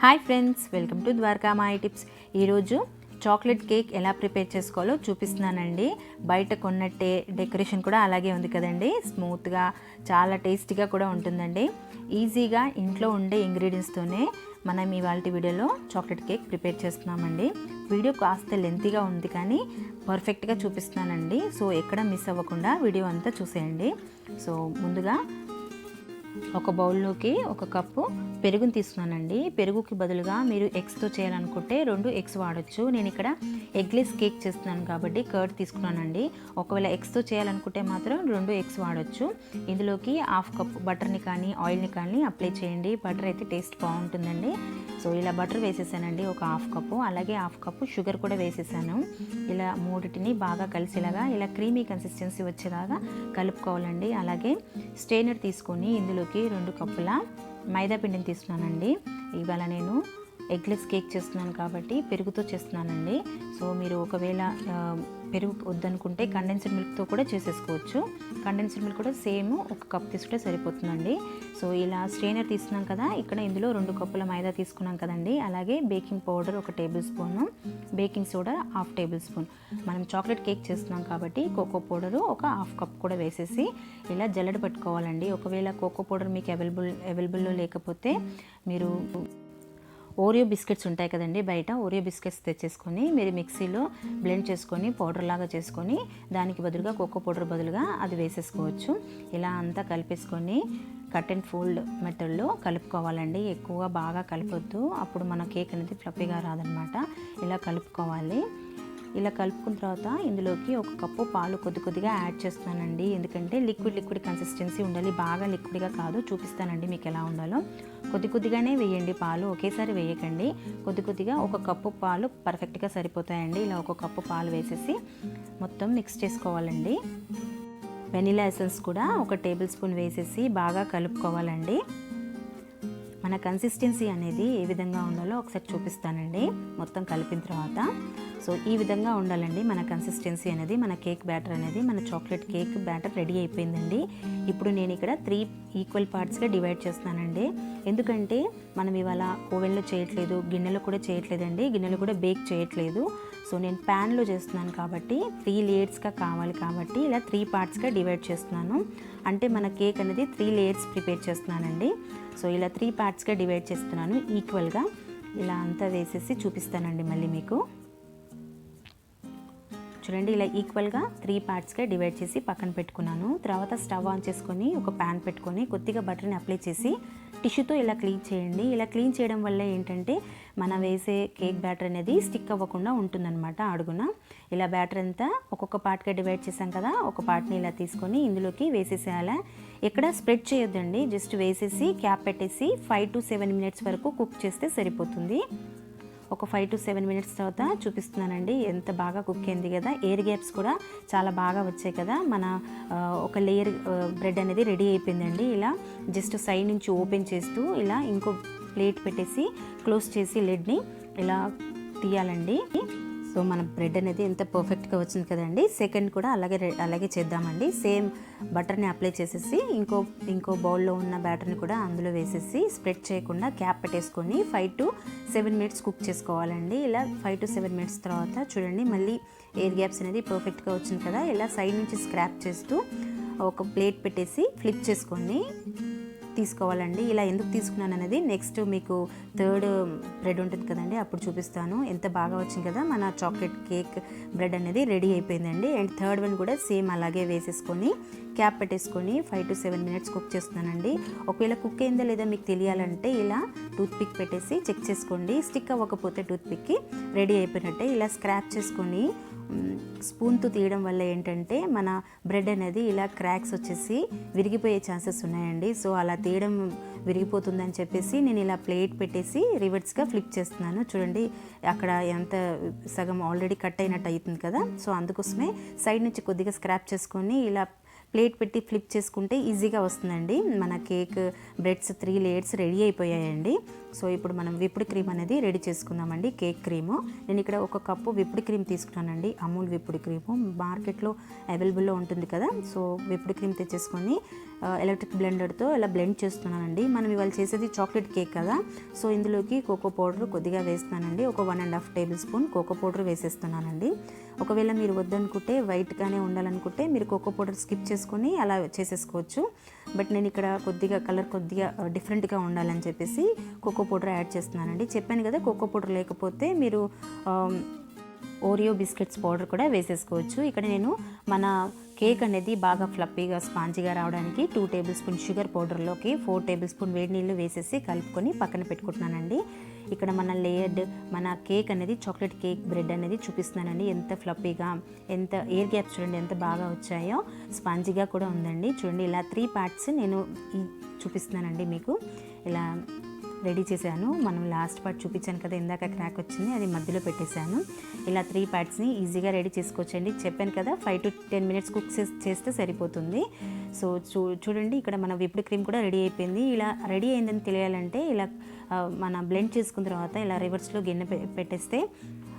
Hi friends, welcome to Dwaraka Maya tips. ఈరోజు chocolate cake ఎలా prepare చేసుకోవాలో చూపిస్తున్నానండి. బయట కొన్నట్టే డెకరేషన్ కూడా అలాగే ఉంది కదండి. స్మూత్గా చాలా టేస్టీగా కూడా ఉంటుందండి. ఈజీగా ఇంట్లో ఉండే ఇంగ్రీడియంట్స్తోనే మనం ఇవాళ వీడియోలో చాక్లెట్ కేక్ ప్రిపేర్ చేస్తున్నామండి. వీడియో కాస్త లెంతీగా ఉంది కానీ పర్ఫెక్ట్గా చూపిస్తున్నానండి. సో ఎక్కడ మిస్ అవ్వకుండా వీడియో అంతా చూసేయండి. సో ముందుగా ఒక బౌల్లోకి ఒక కప్పు పెరుగుని తీసుకున్నానండి. పెరుగుకి బదులుగా మీరు ఎగ్స్తో చేయాలనుకుంటే 2 ఎగ్స్ వాడచ్చు. నేను ఇక్కడ ఎగ్లెస్ కేక్ చేస్తున్నాను కాబట్టి కర్డ్ తీసుకున్నానండి. ఒకవేళ ఎగ్స్తో చేయాలనుకుంటే మాత్రం 2 ఎగ్స్ వాడచ్చు. ఇందులోకి హాఫ్ కప్ బటర్ని కానీ ఆయిల్ని కానీ అప్లై చేయండి. బటర్ అయితే టేస్ట్ బాగుంటుందండి. సో ఇలా బటర్ వేసేసానండి ఒక హాఫ్ కప్పు. అలాగే హాఫ్ కప్పు షుగర్ కూడా వేసేసాను. ఇలా మూడిటిని బాగా కలిసేలాగా ఇలా క్రీమీ కన్సిస్టెన్సీ వచ్చేలాగా కలుపుకోవాలండి. అలాగే స్ట్రెయినర్ తీసుకొని ఇందులోకి 2 కప్పుల మైదా పిండిని తీసుకున్నానండి. ఇవాళ నేను ఎగ్లెస్ కేక్ చేస్తున్నాను కాబట్టి పెరుగుతో చేస్తున్నానండి. సో మీరు ఒకవేళ పెరుగు వద్దనుకుంటే కండెన్స్డ్ మిల్క్తో కూడా చేసేసుకోవచ్చు. కండెన్స్డ్ మిల్క్ కూడా సేమ్ ఒక కప్ తీసుకుంటే సరిపోతుందండి. సో ఇలా స్ట్రెయినర్ తీసుకున్నాం కదా, ఇక్కడ ఇందులో 2 కప్పుల మైదా తీసుకున్నాం కదండి. అలాగే baking powder 1 table spoon, baking soda 1/2 table spoon. మనం చాక్లెట్ కేక్ చేస్తున్నాం కాబట్టి కోకో పౌడరు ఒక 1/2 కప్ కూడా వేసేసి ఇలా జల్లెడ పట్టుకోవాలండి. ఒకవేళ కోకో పౌడర్ మీకు అవైలబుల్లో లేకపోతే మీరు ఓరియో బిస్కెట్స్ ఉంటాయి కదండి, బయట ఓరియో బిస్కెట్స్ తెచ్చేసుకొని మీరు మిక్సీలో బ్లెండ్ చేసుకొని పౌడర్ లాగా చేసుకొని దానికి బదులుగా కోకో పౌడర్ బదులుగా అది వేసేసుకోవచ్చు. ఇలా అంతా కలిపేసుకొని కట్ అండ్ ఫోల్డ్ మెథడ్లో కలుపుకోవాలండి. ఎక్కువ బాగా కలపొద్దు, అప్పుడు మన కేక్ అనేది ఫ్లఫీగా రాదనమాట. ఇలా కలుపుకోవాలి. ఇలా కలుపుకున్న తర్వాత ఇందులోకి 1 కప్పు పాలు కొద్దిగా యాడ్ చేస్తున్నానండి. ఎందుకంటే లిక్విడ్ కన్సిస్టెన్సీ ఉండాలి, బాగా లిక్విడ్గా కాదు. చూపిస్తానండి మీకు ఎలా ఉండాలో. కొద్దిగానే వేయండి పాలు, ఒకేసారి వేయకండి. కొద్దిగా 1 కప్పు పాలు పర్ఫెక్ట్గా సరిపోతాయండి. ఇలా 1 కప్పు పాలు వేసేసి మొత్తం మిక్స్ చేసుకోవాలండి. వెనిలా ఎసెన్స్ కూడా 1 టేబుల్ స్పూన్ వేసేసి బాగా కలుపుకోవాలండి. మన కన్సిస్టెన్సీ అనేది ఏ విధంగా ఉండాలో ఒకసారి చూపిస్తానండి మొత్తం కలిపిన తర్వాత. సో ఈ విధంగా ఉండాలండి మన కన్సిస్టెన్సీ అనేది. మన కేక్ బ్యాటర్ అనేది, మన చాక్లెట్ కేక్ బ్యాటర్ రెడీ అయిపోయిందండి. ఇప్పుడు నేను ఇక్కడ 3 ఈక్వల్ పార్ట్స్గా డివైడ్ చేస్తున్నానండి. ఎందుకంటే మనం ఇవాళ ఓవెన్లో చేయట్లేదు, గిన్నెలో కూడా చేయట్లేదండి, గిన్నెలో కూడా బేక్ చేయట్లేదు. సో నేను ప్యాన్లో చేస్తున్నాను కాబట్టి 3 లేయర్స్గా కావాలి కాబట్టి ఇలా 3 పార్ట్స్గా డివైడ్ చేస్తున్నాను. అంటే మన కేక్ అనేది 3 లేయర్స్ ప్రిపేర్ చేస్తున్నానండి. సో ఇలా 3 పార్ట్స్గా డివైడ్ చేస్తున్నాను ఈక్వల్గా. ఇలా అంతా వేసేసి చూపిస్తానండి మళ్ళీ మీకు. చూడండి, ఇలా ఈక్వల్గా 3 పార్ట్స్గా డివైడ్ చేసి పక్కన పెట్టుకున్నాను. తర్వాత స్టవ్ ఆన్ చేసుకొని ఒక ప్యాన్ పెట్టుకొని కొద్దిగా బటర్ని అప్లై చేసి టిష్యూతో ఇలా క్లీన్ చేయండి. ఇలా క్లీన్ చేయడం వల్ల ఏంటంటే మనం వేసే కేక్ బ్యాటర్ అనేది స్టిక్ అవ్వకుండా ఉంటుందన్నమాట అడుగున. ఇలా బ్యాటర్ అంతా ఒక్కొక్క పార్ట్గా డివైడ్ చేసాం కదా, ఒక పార్ట్ని ఇలా తీసుకొని ఇందులోకి వేసేసేయాలి. ఎక్కడ స్ప్రెడ్ చేయొద్దండి, జస్ట్ వేసేసి క్యాప్ పెట్టేసి 5 to 7 మినిట్స్ వరకు కుక్ చేస్తే సరిపోతుంది. ఒక 5 to 7 మినిట్స్ తర్వాత చూపిస్తున్నానండి. ఎంత బాగా కుక్ అయింది కదా, ఎయిర్ గ్యాప్స్ కూడా చాలా బాగా వచ్చాయి కదా. మన ఒక లేయర్ బ్రెడ్ అనేది రెడీ అయిపోయిందండి. ఇలా జస్ట్ సైడ్ నుంచి ఓపెన్ చేస్తూ ఇలా ఇంకో ప్లేట్ పెట్టేసి క్లోజ్ చేసి లిడ్ని ఇలా తీయాలండి. సో మన బ్రెడ్ అనేది ఎంత పర్ఫెక్ట్గా వచ్చింది కదండి. సెకండ్ కూడా అలాగే చేద్దామండి. సేమ్ బటర్ని అప్లై చేసేసి ఇంకో బౌల్లో ఉన్న బ్యాటర్ని కూడా అందులో వేసేసి స్ప్రెడ్ చేయకుండా క్యాప్ పెట్టేసుకొని 5 to 7 మినిట్స్ కుక్ చేసుకోవాలండి. ఇలా 5 to 7 మినిట్స్ తర్వాత చూడండి మళ్ళీ ఎయిర్ గ్యాప్స్ అనేది పర్ఫెక్ట్గా వచ్చింది కదా. ఇలా సైడ్ నుంచి స్క్రాప్ చేస్తూ ఒక ప్లేట్ పెట్టేసి ఫ్లిప్ చేసుకొని తీసుకోవాలండి. ఇలా ఎందుకు తీసుకున్నాను అనేది నెక్స్ట్ మీకు 3rd బ్రెడ్ ఉంటుంది కదండి, అప్పుడు చూపిస్తాను. ఎంత బాగా వచ్చింది కదా మన చాక్లెట్ కేక్ బ్రెడ్ అనేది రెడీ అయిపోయిందండి. అండ్ 3rd వన్ కూడా సేమ్ అలాగే వేసేసుకొని క్యాప్ పెట్టేసుకొని 5 to 7 మినిట్స్ కుక్ చేస్తున్నానండి. ఒకవేళ కుక్ అయిందా లేదా మీకు తెలియాలంటే ఇలా టూత్ పిక్ పెట్టేసి చెక్ చేసుకోండి. స్టిక్ అవ్వకపోతే టూత్ పిక్కి రెడీ అయిపోయినట్టే. ఇలా స్క్రాప్ చేసుకొని స్పూన్తో తీయడం వల్ల ఏంటంటే మన బ్రెడ్ అనేది ఇలా క్రాక్స్ వచ్చేసి విరిగిపోయే ఛాన్సెస్ ఉన్నాయండి. సో అలా తీయడం విరిగిపోతుందని చెప్పేసి నేను ఇలా ప్లేట్ పెట్టేసి రివర్స్గా ఫ్లిప్ చేస్తున్నాను. చూడండి అక్కడ ఎంత సగం ఆల్రెడీ కట్ అయినట్టు అవుతుంది కదా. సో అందుకోసమే సైడ్ నుంచి కొద్దిగా స్క్రాప్ చేసుకొని ఇలా ప్లేట్ పెట్టి ఫ్లిప్ చేసుకుంటే ఈజీగా వస్తుందండి. మన కేక్ బ్రెడ్స్ 3 లేయర్స్ రెడీ అయిపోయాయండి. సో ఇప్పుడు మనం విప్డ్ క్రీమ్ అనేది రెడీ చేసుకుందామండి. కేక్ క్రీము నేను ఇక్కడ 1 కప్పు విప్డ్ క్రీమ్ తీసుకున్నానండి. అమూల్ విప్డ్ క్రీము మార్కెట్లో అవైలబుల్లో ఉంటుంది కదా. సో విప్డ్ క్రీమ్ తెచ్చేసుకొని ఎలక్ట్రిక్ బ్లెండర్తో ఇలా బ్లెండ్ చేస్తున్నానండి. మనం ఇవాళ చేసేది చాక్లెట్ కేక్ కదా, సో ఇందులోకి కోకో పౌడర్ కొద్దిగా వేస్తున్నానండి. ఒక 1.5 టేబుల్ స్పూన్ కోకో పౌడర్ వేసేస్తున్నానండి. ఒకవేళ మీరు వద్దనుకుంటే వైట్గానే ఉండాలనుకుంటే మీరు కోకో పౌడర్ స్కిప్ చేసుకొని అలా చేసేసుకోవచ్చు. బట్ నేను ఇక్కడ కొద్దిగా కలర్ కొద్దిగా డిఫరెంట్గా ఉండాలని చెప్పేసి కోకో పౌడర్ యాడ్ చేస్తున్నానండి. చెప్పాను కదా, కోకో పౌడర్ లేకపోతే మీరు ఓరియో బిస్కెట్స్ పౌడర్ కూడా వేసేసుకోవచ్చు. ఇక్కడ నేను మన కేక్ అనేది బాగా ఫ్లప్పీగా స్పాంజీగా రావడానికి 2 టేబుల్ స్పూన్ షుగర్ పౌడర్లోకి 4 టేబుల్ స్పూన్ వేడి నీళ్ళు వేసేసి కలుపుకొని పక్కన పెట్టుకుంటున్నానండి. ఇక్కడ మన లేయర్డ్ మన కేక్ అనేది చాక్లెట్ కేక్ బ్రెడ్ అనేది చూపిస్తున్నానండి. ఎంత ఫ్లప్పీగా, ఎంత ఎయిర్ గ్యాప్స్ చూడండి ఎంత బాగా వచ్చాయో, స్పాంజీగా కూడా ఉందండి. చూడండి ఇలా 3 పార్ట్స్ నేను చూపిస్తున్నానండి మీకు. ఇలా రెడీ చేశాను. మనం లాస్ట్ పార్ట్ చూపించాను కదా, ఇందాక క్రాక్ వచ్చింది, అది మధ్యలో పెట్టేశాను. ఇలా 3 పార్ట్స్ని ఈజీగా రెడీ చేసుకోవచ్చండి. చెప్పాను కదా 5 to 10 మినిట్స్ కుక్ చేస్తే సరిపోతుంది. సో చూడండి ఇక్కడ మన విప్డ్ క్రీమ్ కూడా రెడీ అయిపోయింది. ఇలా రెడీ అయిందని తెలియాలంటే ఇలా మన బ్లెండ్ చేసుకున్న తర్వాత ఇలా రివర్స్లో గిన్నె పెట్టేస్తే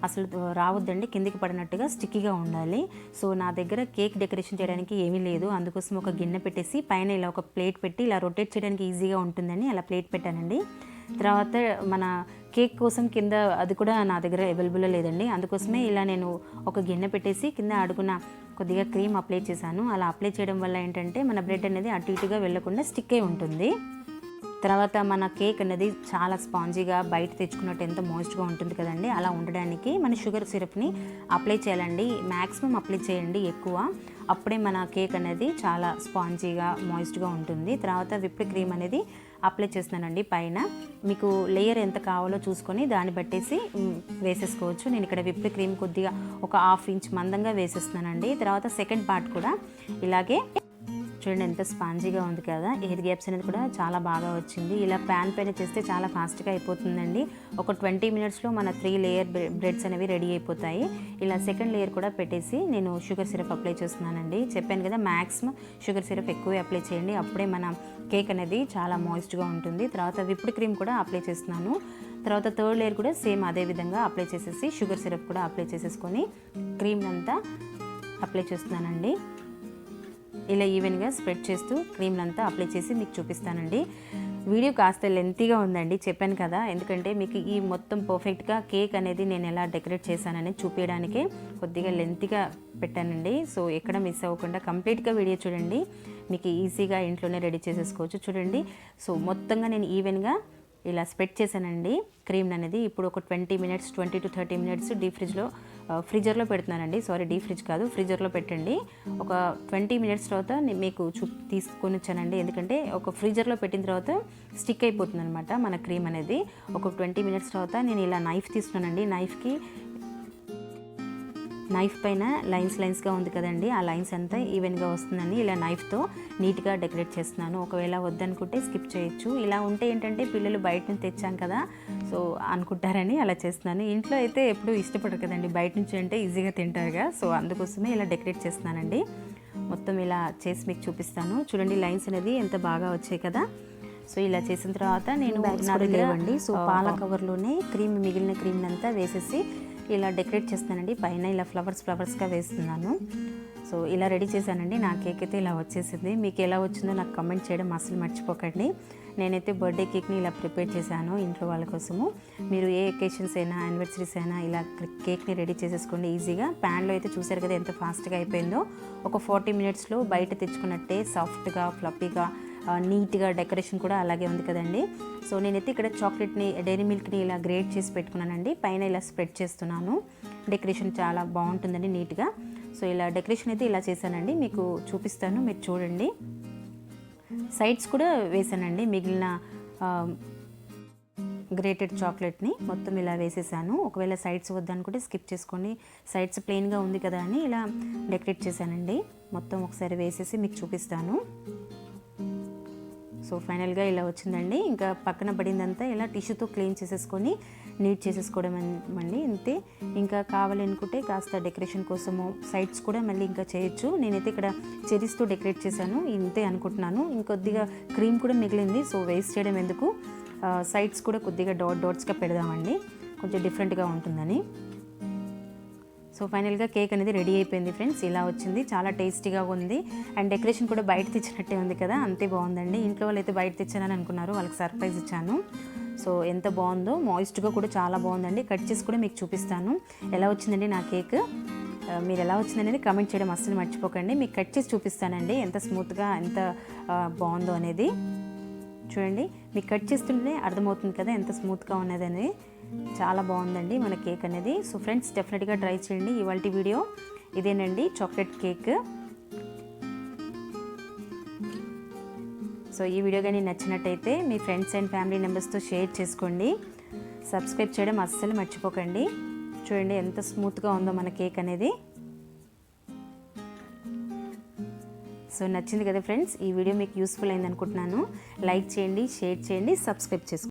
అసలు రావద్దండి, కిందికి పడినట్టుగా స్టిక్కీగా ఉండాలి. సో నా దగ్గర కేక్ డెకరేషన్ చేయడానికి ఏమీ లేదు, అందుకోసం ఒక గిన్నె పెట్టేసి పైన ఇలా ఒక ప్లేట్ పెట్టి ఇలా రొటేట్ చేయడానికి ఈజీగా ఉంటుందని అలా ప్లేట్ పెట్టానండి. తర్వాత మన కేక్ కోసం కింద అది కూడా నా దగ్గర అవైలబుల్లో లేదండి, అందుకోసమే ఇలా నేను ఒక గిన్నె పెట్టేసి కింద అడుగున కొద్దిగా క్రీమ్ అప్లై చేశాను. అలా అప్లై చేయడం వల్ల ఏంటంటే మన బ్రెడ్ అనేది అటు ఇటుగా వెళ్లకుండా స్టిక్ అయి ఉంటుంది. తర్వాత మన కేక్ అనేది చాలా స్పాంజీగా బయట తెచ్చుకున్నట్టు ఎంత మోయిస్ట్గా ఉంటుంది కదండి, అలా ఉండడానికి మన షుగర్ సిరప్ని అప్లై చేయాలండి. మ్యాక్సిమం అప్లై చేయండి ఎక్కువ, అప్పుడే మన కేక్ అనేది చాలా స్పాంజీగా మాయిస్ట్గా ఉంటుంది. తర్వాత విప్డ్ క్రీమ్ అనేది అప్లై చేస్తున్నానండి పైన. మీకు లేయర్ ఎంత కావాలో చూసుకొని దాన్ని బట్టేసి వేసేసుకోవచ్చు. నేను ఇక్కడ విప్డ్ క్రీమ్ కొద్దిగా ఒక 1/2 ఇంచ్ మందంగా వేసేస్తున్నానండి. తర్వాత సెకండ్ పార్ట్ కూడా ఇలాగే చూడండి ఎంత స్పాంజీగా ఉంది కదా, ఎయిర్ గ్యాప్స్ అనేది కూడా చాలా బాగా వచ్చింది. ఇలా ప్యాన్ పైన చేస్తే చాలా ఫాస్ట్గా అయిపోతుందండి. ఒక 20 మినిట్స్లో మన 3 లేయర్ బ్రెడ్స్ అనేవి రెడీ అయిపోతాయి. ఇలా సెకండ్ లేయర్ కూడా పెట్టేసి నేను షుగర్ సిరప్ అప్లై చేస్తున్నానండి. చెప్పాను కదా మ్యాక్సిమం షుగర్ సిరప్ ఎక్కువే అప్లై చేయండి, అప్పుడే మన కేక్ అనేది చాలా మాయిస్ట్గా ఉంటుంది. తర్వాత విప్డ్ క్రీమ్ కూడా అప్లై చేస్తున్నాను. తర్వాత థర్డ్ లేయర్ కూడా సేమ్ అదే విధంగా అప్లై చేసేసి షుగర్ సిరప్ కూడా అప్లై చేసేసుకొని క్రీమ్ అంతా అప్లై చేస్తున్నానండి. ఇలా ఈవెన్గా స్ప్రెడ్ చేస్తూ క్రీమ్లంతా అప్లై చేసి మీకు చూపిస్తానండి. వీడియో కాస్త లెంతీగా ఉందండి, చెప్పాను కదా, ఎందుకంటే మీకు ఈ మొత్తం పర్ఫెక్ట్గా కేక్ అనేది నేను ఎలా డెకరేట్ చేశానని చూపించడానికే కొద్దిగా లెంతీగా పెట్టానండి. సో ఎక్కడ మిస్ అవ్వకుండా కంప్లీట్గా వీడియో చూడండి, మీకు ఈజీగా ఇంట్లోనే రెడీ చేసేసుకోవచ్చు. చూడండి, సో మొత్తంగా నేను ఈవెన్గా ఇలా స్ప్రెడ్ చేశానండి క్రీమ్ అనేది. ఇప్పుడు ఒక 20 to 30 మినిట్స్ ఫ్రిజర్లో పెడుతున్నానండి. సారీ, డీప్ ఫ్రిడ్జ్ కాదు, ఫ్రిజర్లో పెట్టండి. ఒక 20 మినిట్స్ తర్వాత మీకు తీసుకొని వచ్చానండి, ఎందుకంటే ఒక ఫ్రిజర్లో పెట్టిన తర్వాత స్టిక్ అయిపోతుంది అనమాట మన క్రీమ్ అనేది. ఒక 20 మినిట్స్ తర్వాత నేను ఇలా నైఫ్ తీసుకున్నానండి. నైఫ్ పైన లైన్స్గా ఉంది కదండి, ఆ లైన్స్ అంతా ఈవెన్గా వస్తుందని ఇలా నైఫ్తో నీట్గా డెకరేట్ చేస్తున్నాను. ఒకవేళ వద్దనుకుంటే స్కిప్ చేయొచ్చు. ఇలా ఉంటే ఏంటంటే పిల్లలు బయట నుంచి తెచ్చాం కదా సో అనుకుంటారని అలా చేస్తున్నాను. ఇంట్లో అయితే ఎప్పుడూ ఇష్టపడరు కదండి, బయట నుంచి అంటే ఈజీగా తింటారుగా, సో అందుకోసమే ఇలా డెకరేట్ చేస్తున్నానండి. మొత్తం ఇలా చేసి మీకు చూపిస్తాను. చూడండి లైన్స్ అనేది ఎంత బాగా వచ్చాయి కదా. సో ఇలా చేసిన తర్వాత నేను నా దగ్గర సో పాల కవర్లోనే మిగిలిన క్రీమ్ అంతా వేసేసి ఇలా డెకరేట్ చేస్తానండి. పైన ఇలా ఫ్లవర్స్గా వేస్తున్నాను. సో ఇలా రెడీ చేశానండి. నా కేక్ అయితే ఇలా వచ్చేసింది. మీకు ఎలా వచ్చిందో నాకు కమెంట్ చేయడం అసలు మర్చిపోకండి. నేనైతే బర్త్డే కేక్ని ఇలా ప్రిపేర్ చేశాను ఇంట్లో వాళ్ళ కోసము. మీరు ఏ ఒకేషన్స్ అయినా యానివర్సరీస్ అయినా ఇలా కేక్ని రెడీ చేసేసుకోండి ఈజీగా. ప్యాన్లో అయితే చూసారు కదా ఎంత ఫాస్ట్గా అయిపోయిందో. ఒక 40 మినిట్స్లో బయట తెచ్చుకున్నట్టే సాఫ్ట్గా ఫ్లఫీగా నీట్గా డెకరేషన్ కూడా అలాగే ఉంది కదండి. సో నేనైతే ఇక్కడ చాక్లెట్ని డైరీ మిల్క్ని ఇలా గ్రేట్ చేసి పెట్టుకున్నానండి. పైన ఇలా స్ప్రెడ్ చేస్తున్నాను. డెకరేషన్ చాలా బాగుంటుందండి నీట్గా. సో ఇలా డెకరేషన్ అయితే ఇలా చేశానండి, మీకు చూపిస్తాను, మీరు చూడండి. సైడ్స్ కూడా వేసానండి. మిగిలిన గ్రేటెడ్ చాక్లెట్ని మొత్తం ఇలా వేసేసాను. ఒకవేళ సైడ్స్ వద్దనుకుంటే స్కిప్ చేసుకోండి. సైడ్స్ ప్లెయిన్గా ఉంది కదా అని ఇలా డెకరేట్ చేశానండి. మొత్తం ఒకసారి వేసేసి మీకు చూపిస్తాను. సో ఫైనల్గా ఇలా వచ్చిందండి. ఇంకా పక్కన పడిందంతా ఇలా టిష్యూతో క్లీన్ చేసేసుకొని నీట్ చేసేసుకోవడం అండి, అంతే. ఇంకా కావాలనుకుంటే కాస్త డెకరేషన్ కోసము సైడ్స్ కూడా మళ్ళీ ఇంకా చేయొచ్చు. నేనైతే ఇక్కడ చెరీస్తో డెకరేట్ చేశాను, ఇంతే అనుకుంటున్నాను. ఇంకొద్దిగా క్రీమ్ కూడా మిగిలింది, సో వేస్ట్ చేయడం ఎందుకు, సైడ్స్ కూడా కొద్దిగా డాట్స్గా పెడదామండి, కొంచెం డిఫరెంట్గా ఉంటుందని. సో సో ఫైనల్గా కేక్ అనేది రెడీ అయిపోయింది ఫ్రెండ్స్. ఇలా వచ్చింది, చాలా టేస్టీగా ఉంది. అండ్ డెకరేషన్ కూడా బయట తెచ్చినట్టే ఉంది కదా, అంతే బాగుందండి. ఇంట్లో వాళ్ళైతే బయట తెచ్చానని అనుకున్నారు, వాళ్ళకి సర్ప్రైజ్ ఇచ్చాను. సో ఎంత బాగుందో, మాయిస్ట్గా కూడా చాలా బాగుందండి. కట్ చేసి కూడా మీకు చూపిస్తాను ఎలా వచ్చిందండి నా కేక్. మీరు ఎలా వచ్చిందనేది కమెంట్ చేయడం అస్సలు మర్చిపోకండి. మీకు కట్ చేసి చూపిస్తానండి ఎంత స్మూత్గా, ఎంత బాగుందో అనేది. చూడండి, మీకు కట్ చేస్తుంటే అర్థమవుతుంది కదా ఎంత స్మూత్గా ఉన్నది అనేది. చాలా బాగుందండి మన కేక్ అనేది. సో ఫ్రెండ్స్, డెఫినెట్గా ట్రై చేయండి. ఇవాల్టి వీడియో ఇదేనండి, చాక్లెట్ కేక్. సో ఈ వీడియో కానీ నచ్చినట్టయితే మీ ఫ్రెండ్స్ అండ్ ఫ్యామిలీ మెంబర్స్తో షేర్ చేసుకోండి. సబ్స్క్రైబ్ చేయడం అస్సలు మర్చిపోకండి. చూడండి ఎంత స్మూత్గా ఉందో మన కేక్ అనేది. సో నచ్చింది కదా ఫ్రెండ్స్, ఈ వీడియో మీకు యూస్ఫుల్ అయింది అనుకుంటున్నాను. లైక్ చేయండి, షేర్ చేయండి, సబ్స్క్రైబ్ చేసుకోండి.